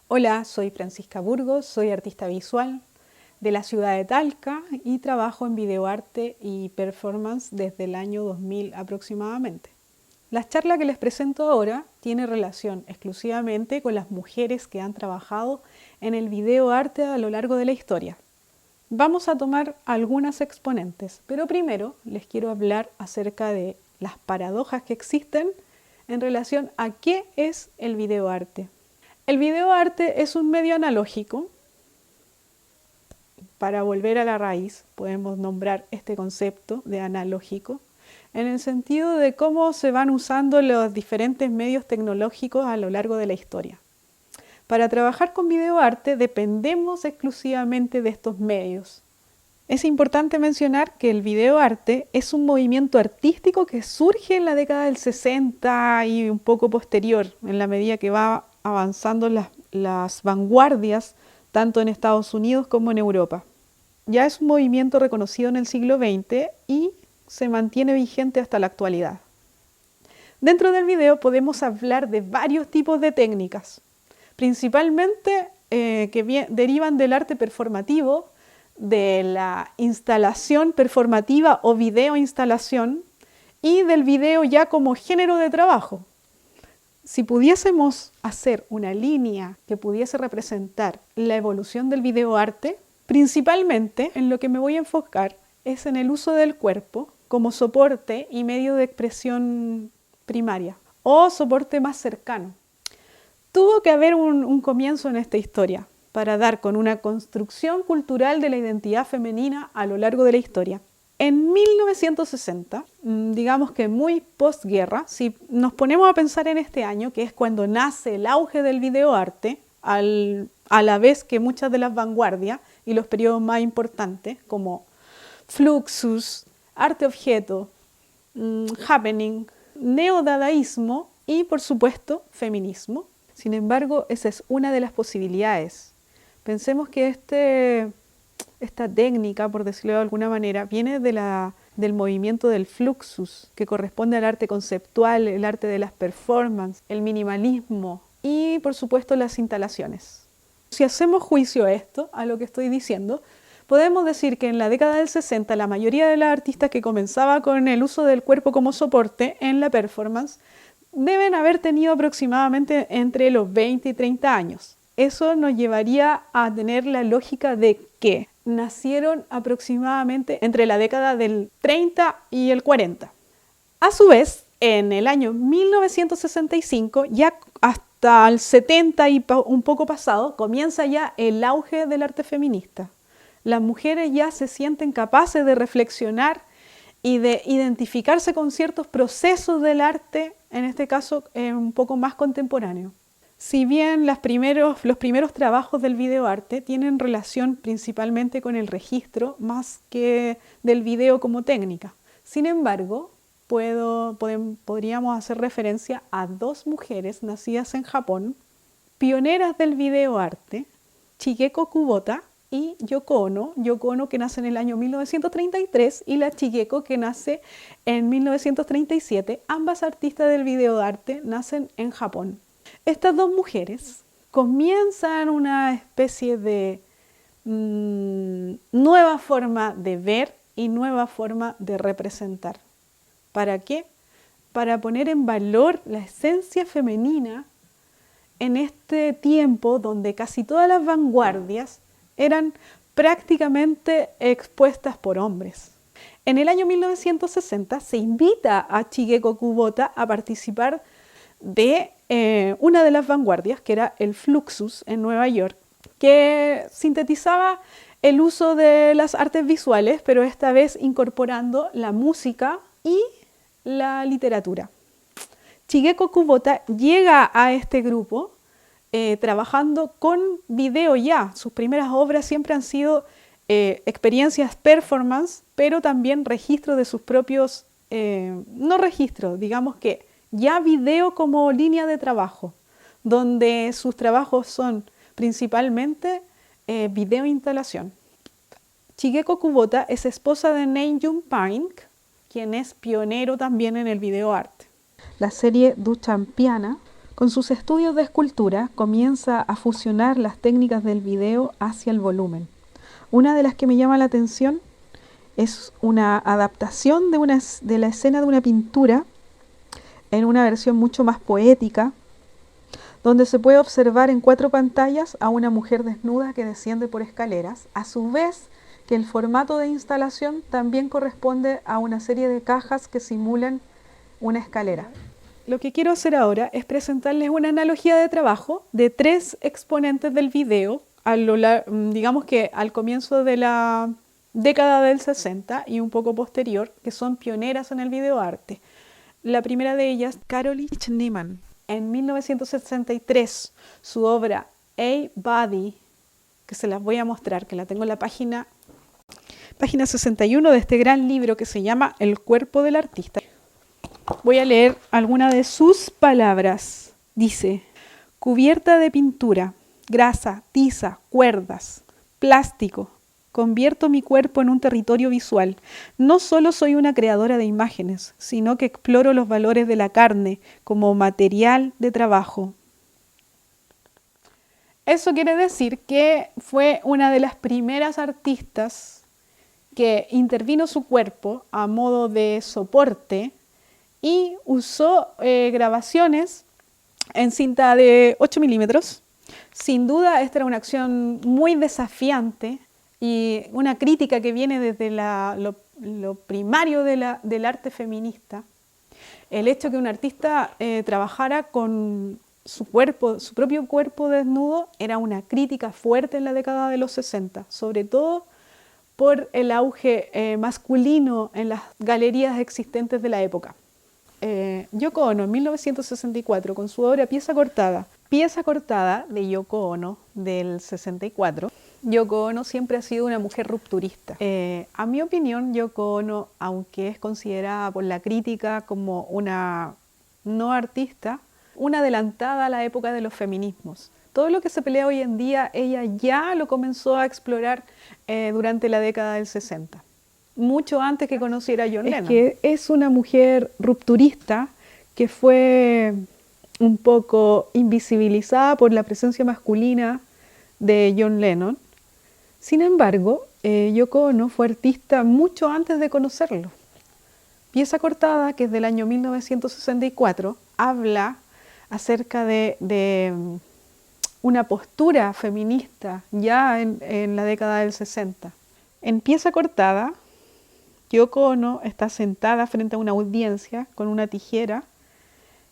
Hola, soy Francisca Burgos, soy artista visual de la ciudad de Talca y trabajo en videoarte y performance desde el año 2000 aproximadamente. La charla que les presento ahora tiene relación exclusivamente con las mujeres que han trabajado en el videoarte a lo largo de la historia. Vamos a tomar algunas exponentes, pero primero les quiero hablar acerca de las paradojas que existen en relación a qué es el videoarte. El videoarte es un medio analógico. Para volver a la raíz, podemos nombrar este concepto de analógico en el sentido de cómo se van usando los diferentes medios tecnológicos a lo largo de la historia. Para trabajar con videoarte dependemos exclusivamente de estos medios. Es importante mencionar que el videoarte es un movimiento artístico que surge en la década del 60 y un poco posterior, en la medida que va avanzando las vanguardias tanto en Estados Unidos como en Europa. Ya es un movimiento reconocido en el siglo XX y se mantiene vigente hasta la actualidad. Dentro del video podemos hablar de varios tipos de técnicas, principalmente que derivan del arte performativo, de la instalación performativa o video instalación y del video ya como género de trabajo. Si pudiésemos hacer una línea que pudiese representar la evolución del videoarte, principalmente en lo que me voy a enfocar es en el uso del cuerpo como soporte y medio de expresión primaria o soporte más cercano. Tuvo que haber un comienzo en esta historia para dar con una construcción cultural de la identidad femenina a lo largo de la historia. En 1960, digamos que muy postguerra, si nos ponemos a pensar en este año, que es cuando nace el auge del videoarte, a la vez que muchas de las vanguardias y los periodos más importantes, como Fluxus, Arte Objeto, Happening, Neodadaísmo y, por supuesto, feminismo. Sin embargo, esa es una de las posibilidades. Pensemos que esta técnica, por decirlo de alguna manera, viene del movimiento del Fluxus, que corresponde al arte conceptual, el arte de las performances, el minimalismo y, por supuesto, las instalaciones. Si hacemos juicio a esto, a lo que estoy diciendo, podemos decir que en la década del 60 la mayoría de las artistas que comenzaba con el uso del cuerpo como soporte en la performance deben haber tenido aproximadamente entre los 20 y 30 años. Eso nos llevaría a tener la lógica de que nacieron aproximadamente entre la década del 30 y el 40. A su vez, en el año 1965, ya hasta el 70 y un poco pasado, comienza ya el auge del arte feminista. Las mujeres ya se sienten capaces de reflexionar y de identificarse con ciertos procesos del arte, en este caso un poco más contemporáneo. Si bien los primeros trabajos del videoarte tienen relación principalmente con el registro más que del video como técnica. Sin embargo, podríamos hacer referencia a dos mujeres nacidas en Japón, pioneras del videoarte, Shigeko Kubota y Yoko Ono. Yoko Ono, que nace en el año 1933, y la Shigeko, que nace en 1937. Ambas artistas del videoarte nacen en Japón. Estas dos mujeres comienzan una especie de nueva forma de ver y nueva forma de representar. ¿Para qué? Para poner en valor la esencia femenina en este tiempo donde casi todas las vanguardias eran prácticamente expuestas por hombres. En el año 1960 se invita a Shigeko Kubota a participar de una de las vanguardias, que era el Fluxus en Nueva York, que sintetizaba el uso de las artes visuales, pero esta vez incorporando la música y la literatura. Shigeko Kubota llega a este grupo trabajando con video ya. Sus primeras obras siempre han sido experiencias performance, pero también registro de sus propios, no registro, digamos que ya video como línea de trabajo, donde sus trabajos son principalmente video instalación. Shigeko Kubota es esposa de Nam-June Paik, quien es pionero también en el videoarte. La serie Duchampiana Con sus estudios de escultura comienza a fusionar las técnicas del video hacia el volumen. Una de las que me llama la atención es una adaptación de la escena de una pintura en una versión mucho más poética, donde se puede observar en 4 pantallas a una mujer desnuda que desciende por escaleras, a su vez que el formato de instalación también corresponde a una serie de cajas que simulan una escalera. Lo que quiero hacer ahora es presentarles una analogía de trabajo de 3 exponentes del video, digamos que al comienzo de la década del 60 y un poco posterior, que son pioneras en el videoarte. La primera de ellas, Caroline Schneemann. En 1963, su obra A Body, que se las voy a mostrar, que la tengo en la página 61 de este gran libro que se llama El cuerpo del artista. Voy a leer algunas de sus palabras. Dice: cubierta de pintura, grasa, tiza, cuerdas, plástico. Convierto mi cuerpo en un territorio visual. No solo soy una creadora de imágenes, sino que exploro los valores de la carne como material de trabajo. Eso quiere decir que fue una de las primeras artistas que intervino su cuerpo a modo de soporte y usó grabaciones en cinta de 8 milímetros. Sin duda, esta era una acción muy desafiante y una crítica que viene desde lo primario del arte feminista. El hecho que un artista trabajara con su propio cuerpo desnudo, era una crítica fuerte en la década de los 60, sobre todo por el auge masculino en las galerías existentes de la época. Yoko Ono, en 1964, con su obra Pieza cortada de Yoko Ono del 64, Yoko Ono siempre ha sido una mujer rupturista. A mi opinión, Yoko Ono, aunque es considerada por la crítica como una no artista, una adelantada a la época de los feminismos. Todo lo que se pelea hoy en día, ella ya lo comenzó a explorar durante la década del 60. Mucho antes que conociera a John Lennon. Es que es una mujer rupturista que fue un poco invisibilizada por la presencia masculina de John Lennon. Sin embargo, Yoko Ono fue artista mucho antes de conocerlo. Pieza cortada, que es del año 1964, habla acerca de una postura feminista ya en la década del 60. En Pieza cortada, Yoko Ono está sentada frente a una audiencia con una tijera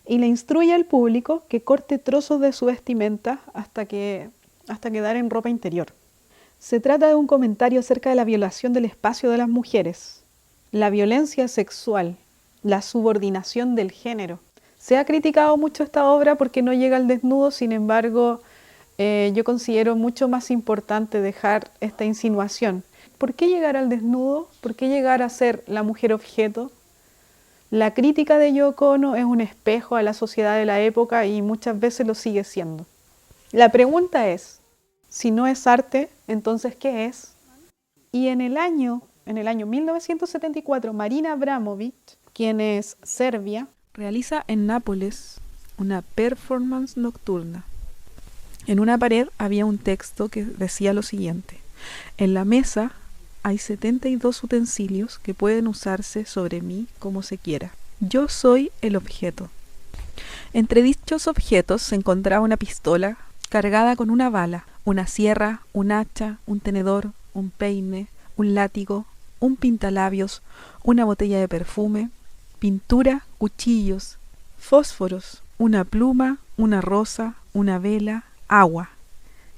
y le instruye al público que corte trozos de su vestimenta hasta quedar en ropa interior. Se trata de un comentario acerca de la violación del espacio de las mujeres, la violencia sexual, la subordinación del género. Se ha criticado mucho esta obra porque no llega al desnudo, sin embargo, yo considero mucho más importante dejar esta insinuación. ¿Por qué llegar al desnudo? ¿Por qué llegar a ser la mujer objeto? La crítica de Yoko Ono es un espejo a la sociedad de la época y muchas veces lo sigue siendo. La pregunta es, si no es arte, entonces ¿qué es? Y en el año 1974, Marina Abramović, quien es serbia, realiza en Nápoles una performance nocturna. En una pared había un texto que decía lo siguiente: en la mesa hay 72 utensilios que pueden usarse sobre mí como se quiera. Yo soy el objeto. Entre dichos objetos se encontraba una pistola cargada con una bala, una sierra, un hacha, un tenedor, un peine, un látigo, un pintalabios, una botella de perfume, pintura, cuchillos, fósforos, una pluma, una rosa, una vela, agua,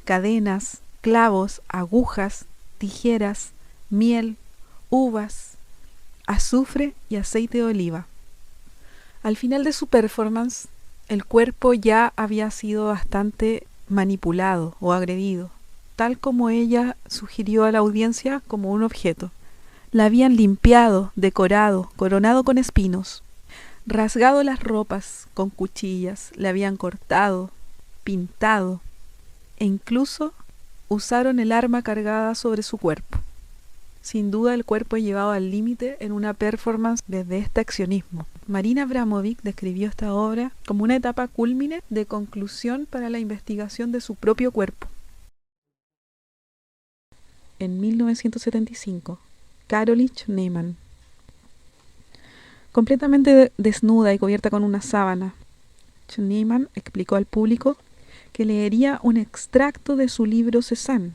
cadenas, clavos, agujas, tijeras, miel, uvas, azufre y aceite de oliva. Al final de su performance, el cuerpo ya había sido bastante manipulado o agredido, tal como ella sugirió a la audiencia como un objeto. La habían limpiado, decorado, coronado con espinos, rasgado las ropas con cuchillas, le habían cortado, pintado e incluso usaron el arma cargada sobre su cuerpo. Sin duda el cuerpo llevado al límite en una performance desde este accionismo. Marina Abramovic describió esta obra como una etapa cúlmine de conclusión para la investigación de su propio cuerpo. En 1975, Caroline Schneemann. Completamente desnuda y cubierta con una sábana, Schneemann explicó al público que leería un extracto de su libro Cézanne.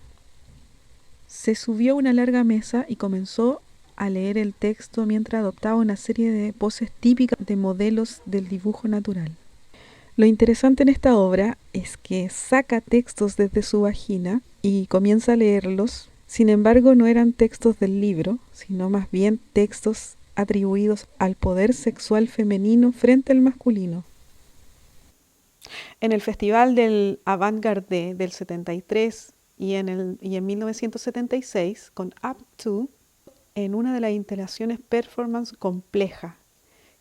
Se subió a una larga mesa y comenzó a leer el texto mientras adoptaba una serie de poses típicas de modelos del dibujo natural. Lo interesante en esta obra es que saca textos desde su vagina y comienza a leerlos. Sin embargo, no eran textos del libro, sino más bien textos atribuidos al poder sexual femenino frente al masculino. En el Festival del Avant-Garde del 73 y en 1976, con Up To, en una de las instalaciones performance compleja,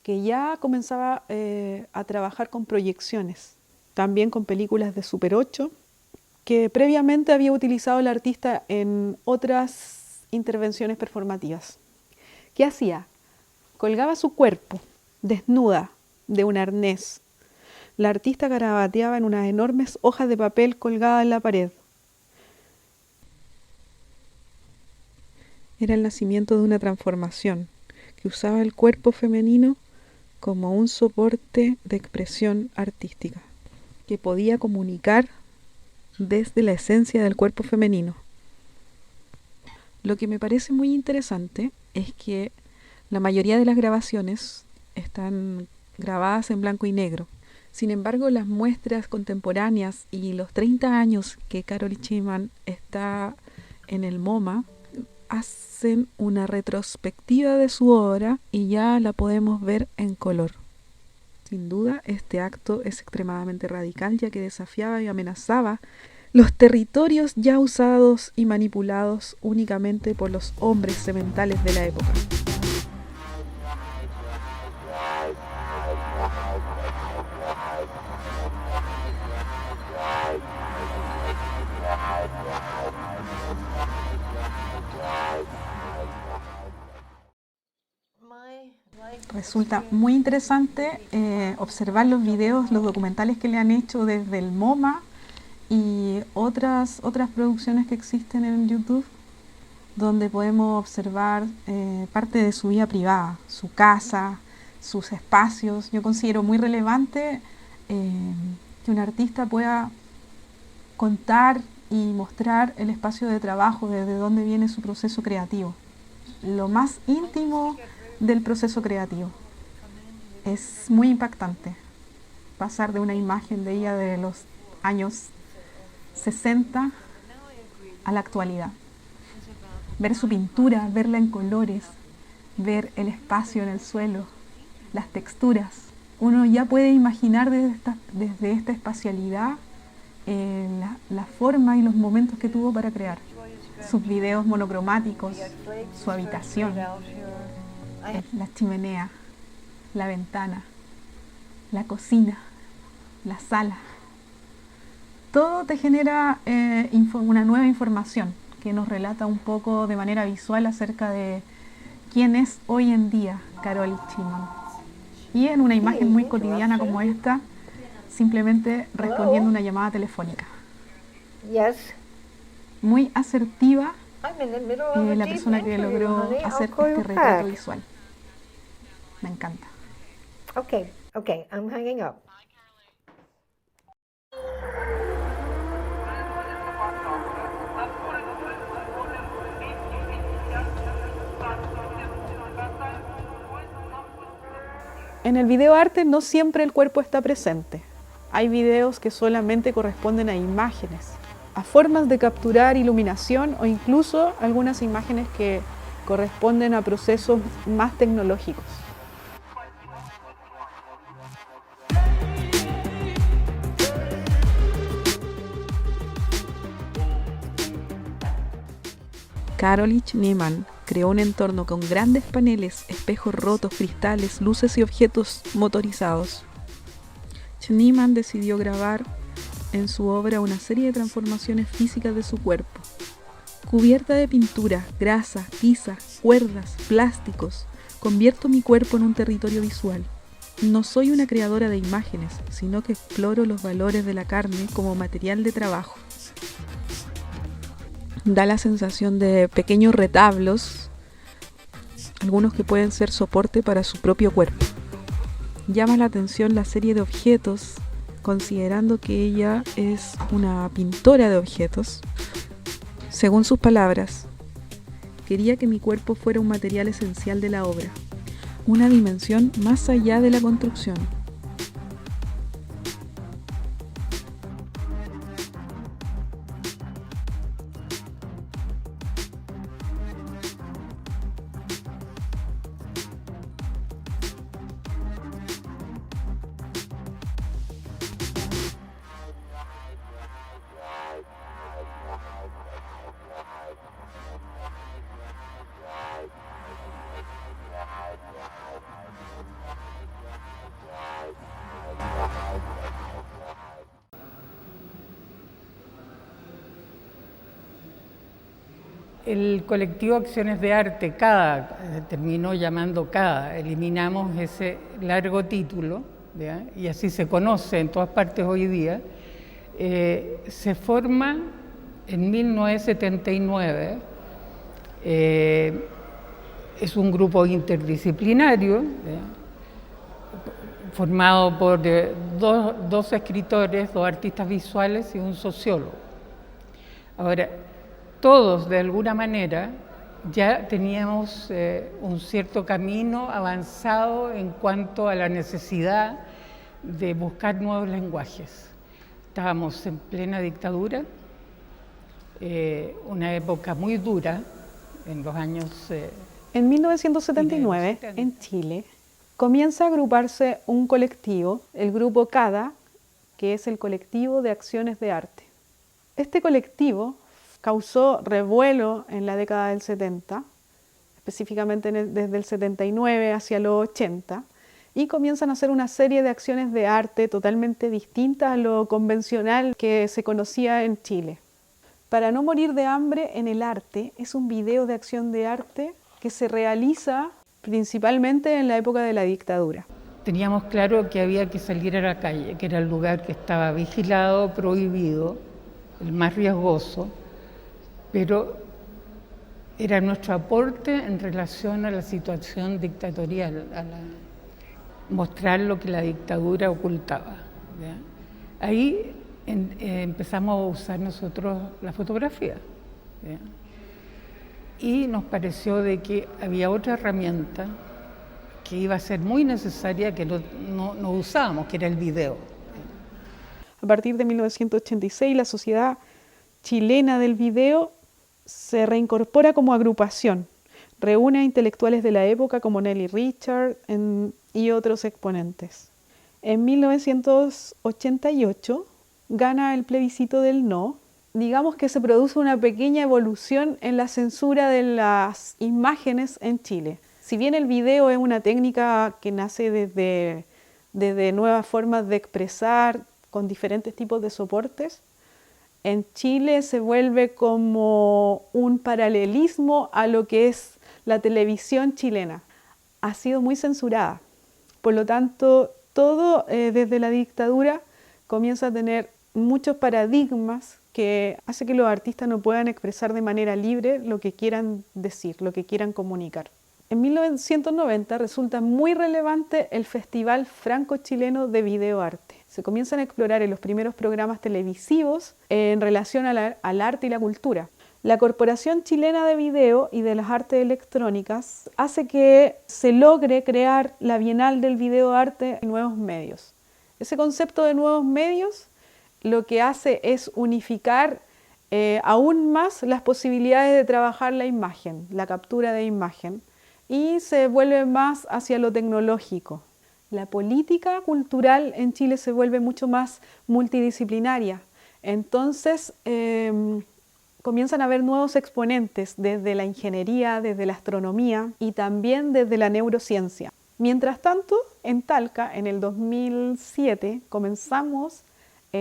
que ya comenzaba a trabajar con proyecciones, también con películas de Super 8, que previamente había utilizado el artista en otras intervenciones performativas. ¿Qué hacía? Colgaba su cuerpo, desnuda, de un arnés. La artista garabateaba en unas enormes hojas de papel colgadas en la pared. Era el nacimiento de una transformación que usaba el cuerpo femenino como un soporte de expresión artística, que podía comunicar desde la esencia del cuerpo femenino. Lo que me parece muy interesante es que la mayoría de las grabaciones están grabadas en blanco y negro. Sin embargo, las muestras contemporáneas y los 30 años que Caroline Schneemann está en el MoMA hacen una retrospectiva de su obra y ya la podemos ver en color. Sin duda, este acto es extremadamente radical, ya que desafiaba y amenazaba los territorios ya usados y manipulados únicamente por los hombres sementales de la época. Resulta muy interesante observar los videos, los documentales que le han hecho desde el MoMA y otras producciones que existen en YouTube, donde podemos observar parte de su vida privada, su casa, sus espacios. Yo considero muy relevante que un artista pueda contar y mostrar el espacio de trabajo, desde dónde viene su proceso creativo, lo más íntimo del proceso creativo. Es muy impactante pasar de una imagen de ella de los años 60 a la actualidad. Ver su pintura, verla en colores, ver el espacio en el suelo, las texturas. Uno ya puede imaginar desde esta espacialidad la forma y los momentos que tuvo para crear. Sus videos monocromáticos, su habitación, la chimenea, la ventana, la cocina, la sala. Todo te genera una nueva información que nos relata un poco de manera visual acerca de quién es hoy en día Caroline Schneemann. Y en una imagen muy cotidiana como esta, simplemente respondiendo una llamada telefónica. Muy asertiva la persona que logró hacer este retrato visual. Me encanta. Okay, I'm hanging up. En el videoarte no siempre el cuerpo está presente. Hay videos que solamente corresponden a imágenes, a formas de capturar iluminación o incluso algunas imágenes que corresponden a procesos más tecnológicos. Caroline Schneemann creó un entorno con grandes paneles, espejos rotos, cristales, luces y objetos motorizados. Schneemann decidió grabar en su obra una serie de transformaciones físicas de su cuerpo. Cubierta de pintura, grasa, tiza, cuerdas, plásticos, convierto mi cuerpo en un territorio visual. No soy una creadora de imágenes, sino que exploro los valores de la carne como material de trabajo. Da la sensación de pequeños retablos, algunos que pueden ser soporte para su propio cuerpo. Llama la atención la serie de objetos, considerando que ella es una pintora de objetos. Según sus palabras, quería que mi cuerpo fuera un material esencial de la obra, una dimensión más allá de la construcción. El colectivo Acciones de Arte, CADA, terminó llamando CADA, eliminamos ese largo título, ¿ya? Y así se conoce en todas partes hoy día, se forma en 1979, es un grupo interdisciplinario, ¿ya? Formado por dos escritores, 2 artistas visuales y un sociólogo. Ahora, todos, de alguna manera, ya teníamos un cierto camino avanzado en cuanto a la necesidad de buscar nuevos lenguajes. Estábamos en plena dictadura, una época muy dura, en los años... En 1979, en Chile, comienza a agruparse un colectivo, el grupo CADA, que es el Colectivo de Acciones de Arte. Este colectivo causó revuelo en la década del 70, específicamente desde el 79 hacia los 80, y comienzan a hacer una serie de acciones de arte totalmente distintas a lo convencional que se conocía en Chile. Para no morir de hambre en el arte es un video de acción de arte que se realiza principalmente en la época de la dictadura. Teníamos claro que había que salir a la calle, que era el lugar que estaba vigilado, prohibido, el más riesgoso, pero era nuestro aporte en relación a la situación dictatorial, mostrar lo que la dictadura ocultaba, ¿ya? Ahí empezamos a usar nosotros la fotografía, ¿ya? Y nos pareció de que había otra herramienta que iba a ser muy necesaria que no usábamos, que era el video. A partir de 1986, la Sociedad Chilena del Video se reincorpora como agrupación, reúne a intelectuales de la época como Nelly Richard y otros exponentes. En 1988 gana el plebiscito del no. Digamos que se produce una pequeña evolución en la censura de las imágenes en Chile. Si bien el video es una técnica que nace desde nuevas formas de expresar con diferentes tipos de soportes, en Chile se vuelve como un paralelismo a lo que es la televisión chilena. Ha sido muy censurada. Por lo tanto, todo desde la dictadura comienza a tener muchos paradigmas que hace que los artistas no puedan expresar de manera libre lo que quieran decir, lo que quieran comunicar. En 1990 resulta muy relevante el Festival Franco-Chileno de Videoarte. Se comienzan a explorar en los primeros programas televisivos en relación al arte y la cultura. La Corporación Chilena de Video y de las Artes Electrónicas hace que se logre crear la Bienal del Videoarte en nuevos medios. Ese concepto de nuevos medios lo que hace es unificar aún más las posibilidades de trabajar la imagen, la captura de imagen, y se vuelve más hacia lo tecnológico. La política cultural en Chile se vuelve mucho más multidisciplinaria. Entonces comienzan a haber nuevos exponentes desde la ingeniería, desde la astronomía y también desde la neurociencia. Mientras tanto, en Talca, en el 2007, comenzamos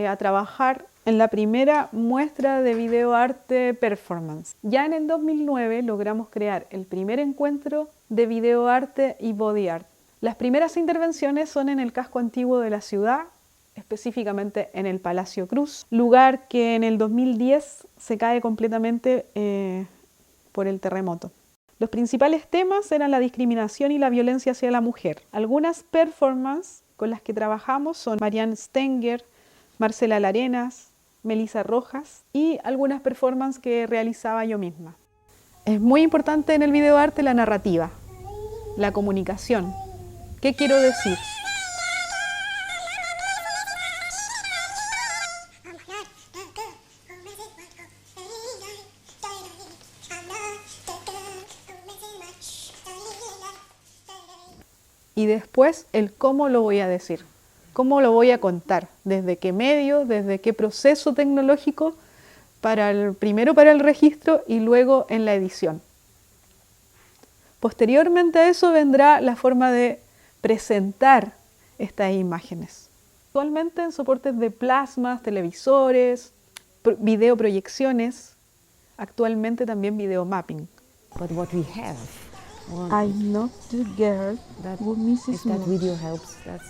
a trabajar en la primera muestra de videoarte performance. Ya en el 2009 logramos crear el primer encuentro de videoarte y body art. Las primeras intervenciones son en el casco antiguo de la ciudad, específicamente en el Palacio Cruz, lugar que en el 2010 se cae completamente por el terremoto. Los principales temas eran la discriminación y la violencia hacia la mujer. Algunas performances con las que trabajamos son Marianne Stenger, Marcela Larenas, Melissa Rojas y algunas performances que realizaba yo misma. Es muy importante en el videoarte la narrativa, la comunicación. ¿Qué quiero decir? Y después el cómo lo voy a decir, cómo lo voy a contar, desde qué medio, desde qué proceso tecnológico, primero para el registro y luego en la edición. Posteriormente a eso vendrá la forma de presentar estas imágenes. Actualmente en soportes de plasmas, televisores, videoproyecciones, actualmente también videomapping. But what we have, I'm not the girl who misses if that much. video helps, that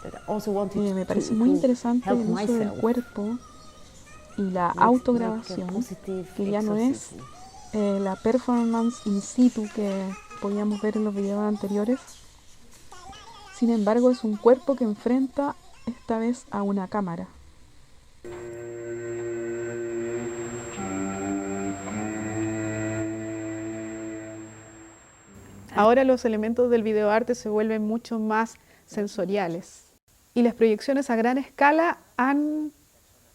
I also wanted Me parece to muy interesante help el uso del myself cuerpo y la make a autograbación, positive que ya no es exorcism. la performance in situ que podíamos ver en los videos anteriores. Sin embargo, es un cuerpo que enfrenta esta vez a una cámara. Ahora los elementos del videoarte se vuelven mucho más sensoriales y las proyecciones a gran escala han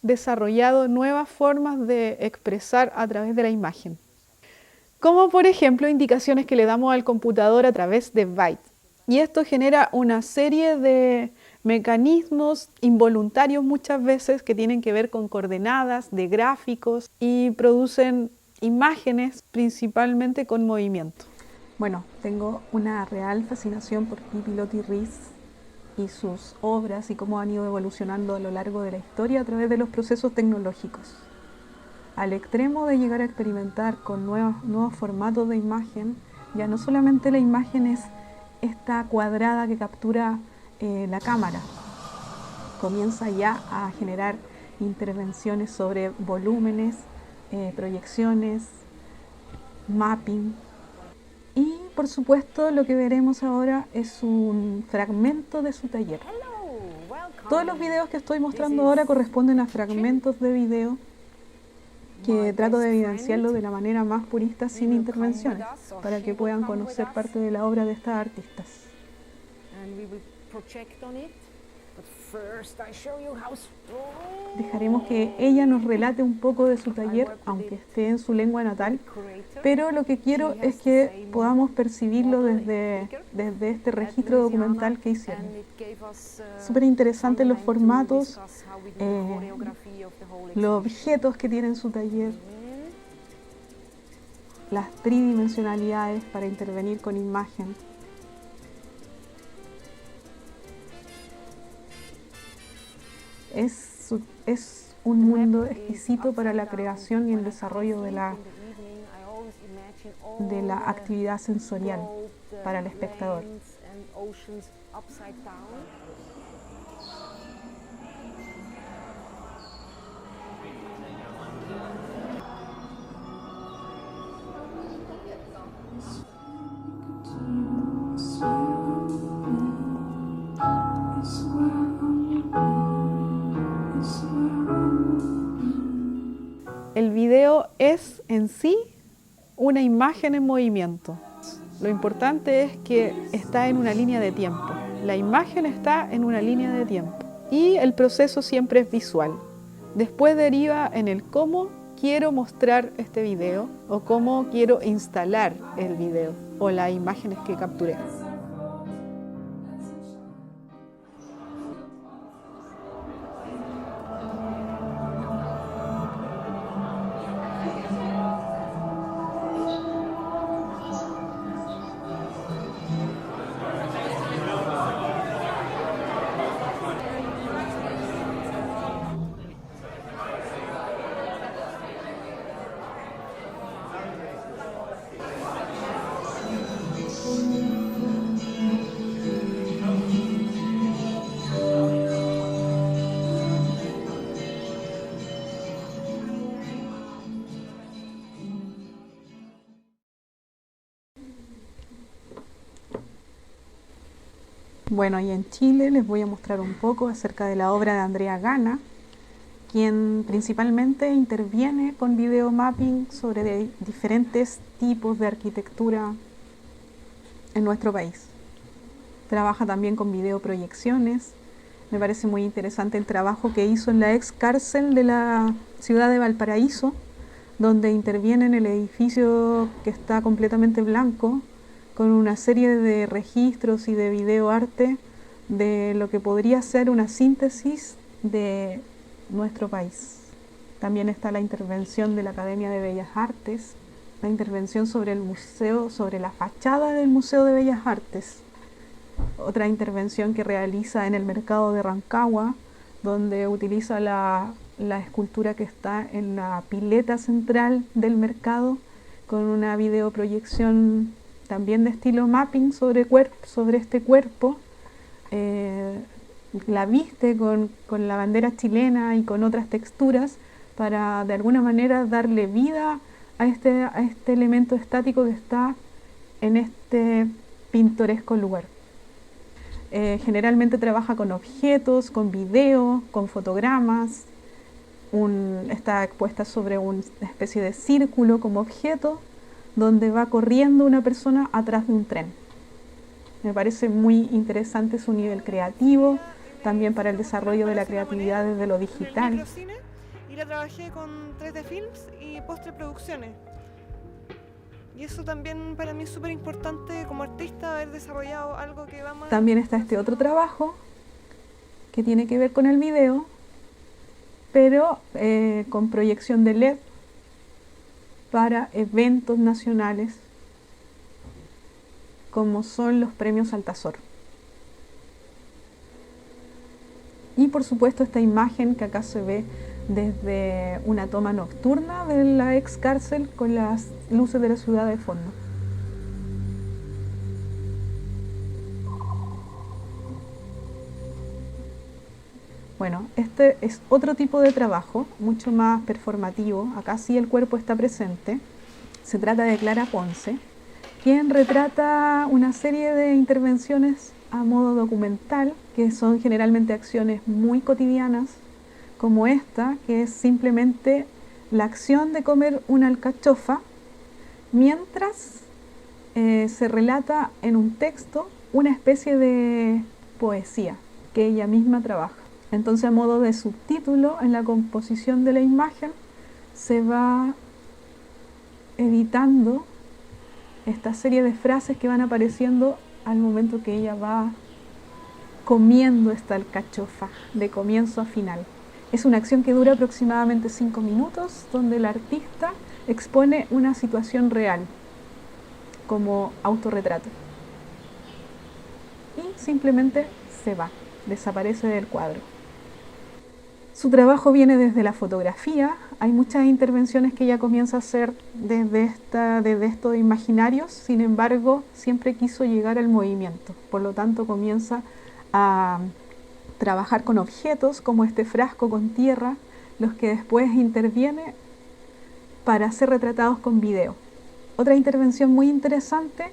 desarrollado nuevas formas de expresar a través de la imagen. Como por ejemplo indicaciones que le damos al computador a través de bytes. Y esto genera una serie de mecanismos involuntarios muchas veces que tienen que ver con coordenadas, de gráficos y producen imágenes principalmente con movimiento. Bueno, tengo una real fascinación por Pipilotti Rhys y sus obras y cómo han ido evolucionando a lo largo de la historia a través de los procesos tecnológicos. Al extremo de llegar a experimentar con nuevos formatos de imagen, ya no solamente la imagen es esta cuadrada que captura la cámara, comienza ya a generar intervenciones sobre volúmenes, proyecciones, mapping. Y por supuesto lo que veremos ahora es un fragmento de su taller. Todos los videos que estoy mostrando ahora corresponden a fragmentos de video que trato de evidenciarlo de la manera más purista sin intervenciones, para que puedan conocer parte de la obra de estas artistas. Dejaremos que ella nos relate un poco de su taller, aunque esté en su lengua natal, pero lo que quiero es que podamos percibirlo desde este registro documental que hicieron. Súper interesantes los formatos, los objetos que tiene en su taller, las tridimensionalidades para intervenir con imagen. Es un mundo exquisito para la creación y el desarrollo de la actividad sensorial para el espectador. El video es en sí una imagen en movimiento. Lo importante es que está en una línea de tiempo. La imagen está en una línea de tiempo y el proceso siempre es visual. Después deriva en el cómo quiero mostrar este video o cómo quiero instalar el video o las imágenes que capturé. Bueno, y en Chile les voy a mostrar un poco acerca de la obra de Andrea Gana, quien principalmente interviene con videomapping sobre diferentes tipos de arquitectura en nuestro país. Trabaja también con videoproyecciones. Me parece muy interesante el trabajo que hizo en la ex cárcel de la ciudad de Valparaíso, donde interviene en el edificio que está completamente blanco, con una serie de registros y de videoarte de lo que podría ser una síntesis de nuestro país. También está la intervención de la Academia de Bellas Artes, la intervención sobre el museo, sobre la fachada del Museo de Bellas Artes. Otra intervención que realiza en el mercado de Rancagua, donde utiliza la escultura que está en la pileta central del mercado, con una videoproyección también de estilo mapping sobre este cuerpo. La viste con la bandera chilena y con otras texturas para de alguna manera darle vida a este elemento estático que está en este pintoresco lugar. Generalmente trabaja con objetos, con video, con fotogramas. Está expuesta sobre una especie de círculo como objeto, donde va corriendo una persona atrás de un tren. Me parece muy interesante su nivel creativo, también para el desarrollo de la creatividad desde lo digital. Microcine, y la trabajé con 3D Films y postproducciones. Y eso también para mí es súper importante como artista, haber desarrollado algo que va más... También está este otro trabajo que tiene que ver con el video, pero con proyección de LED para eventos nacionales como son los premios Altazor. Y por supuesto esta imagen que acá se ve desde una toma nocturna de la ex cárcel con las luces de la ciudad de fondo. Bueno, este es otro tipo de trabajo, mucho más performativo. Acá sí el cuerpo está presente. Se trata de Clara Ponce, quien retrata una serie de intervenciones a modo documental, que son generalmente acciones muy cotidianas, como esta, que es simplemente la acción de comer una alcachofa, mientras se relata en un texto una especie de poesía que ella misma trabaja. Entonces, a modo de subtítulo, en la composición de la imagen se va editando esta serie de frases que van apareciendo al momento que ella va comiendo esta alcachofa, de comienzo a final. Es una acción que dura aproximadamente 5 minutos, donde el artista expone una situación real, como autorretrato. Y simplemente se va, desaparece del cuadro. Su trabajo viene desde la fotografía. Hay muchas intervenciones que ella comienza a hacer desde estos imaginarios, sin embargo, siempre quiso llegar al movimiento. Por lo tanto, comienza a trabajar con objetos como este frasco con tierra, los que después interviene para ser retratados con video. Otra intervención muy interesante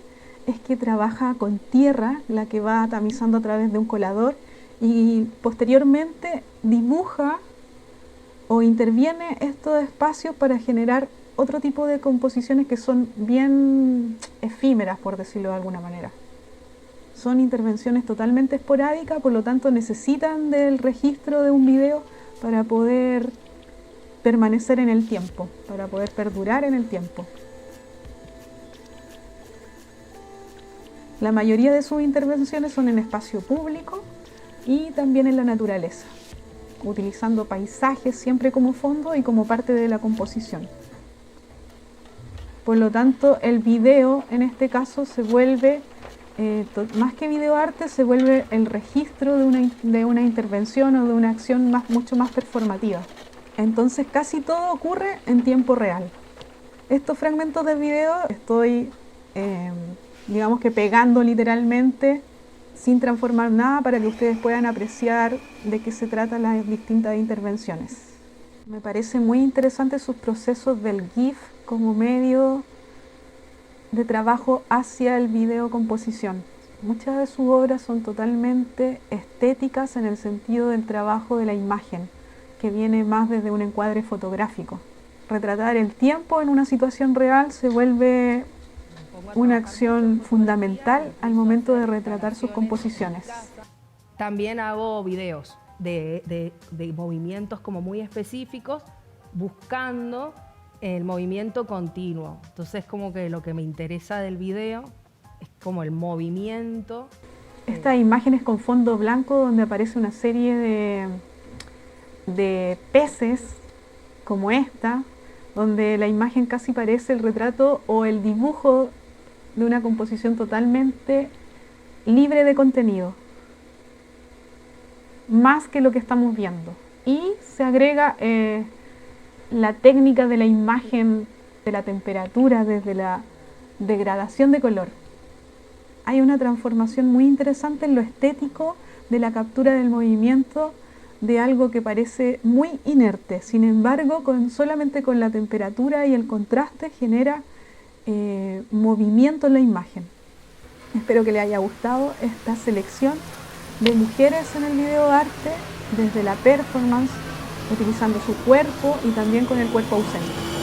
es que trabaja con tierra, la que va tamizando a través de un colador, y posteriormente dibuja o interviene estos espacios para generar otro tipo de composiciones que son bien efímeras, por decirlo de alguna manera. Son intervenciones totalmente esporádicas, por lo tanto necesitan del registro de un video para poder permanecer en el tiempo, para poder perdurar en el tiempo. La mayoría de sus intervenciones son en espacio público y también en la naturaleza, utilizando paisajes siempre como fondo y como parte de la composición. Por lo tanto, el video en este caso se vuelve, más que videoarte, se vuelve el registro de una intervención o de una acción mucho más performativa. Entonces casi todo ocurre en tiempo real. Estos fragmentos de video estoy, digamos que pegando literalmente, sin transformar nada, para que ustedes puedan apreciar de qué se tratan las distintas intervenciones. Me parece muy interesante sus procesos del GIF como medio de trabajo hacia el video composición. Muchas de sus obras son totalmente estéticas en el sentido del trabajo de la imagen, que viene más desde un encuadre fotográfico. Retratar el tiempo en una situación real se vuelve una acción fundamental al momento de retratar sus composiciones. También hago videos de movimientos como muy específicos, buscando el movimiento continuo. Entonces como que lo que me interesa del video es como el movimiento. Estas imágenes con fondo blanco donde aparece una serie de peces como esta, donde la imagen casi parece el retrato o el dibujo de una composición totalmente libre de contenido, más que lo que estamos viendo. Y se agrega la técnica de la imagen, de la temperatura, desde la degradación de color. Hay una transformación muy interesante en lo estético de la captura del movimiento de algo que parece muy inerte. Sin embargo, solamente con la temperatura y el contraste genera movimiento en la imagen. Espero que les haya gustado esta selección de mujeres en el video arte, desde la performance, utilizando su cuerpo y también con el cuerpo ausente.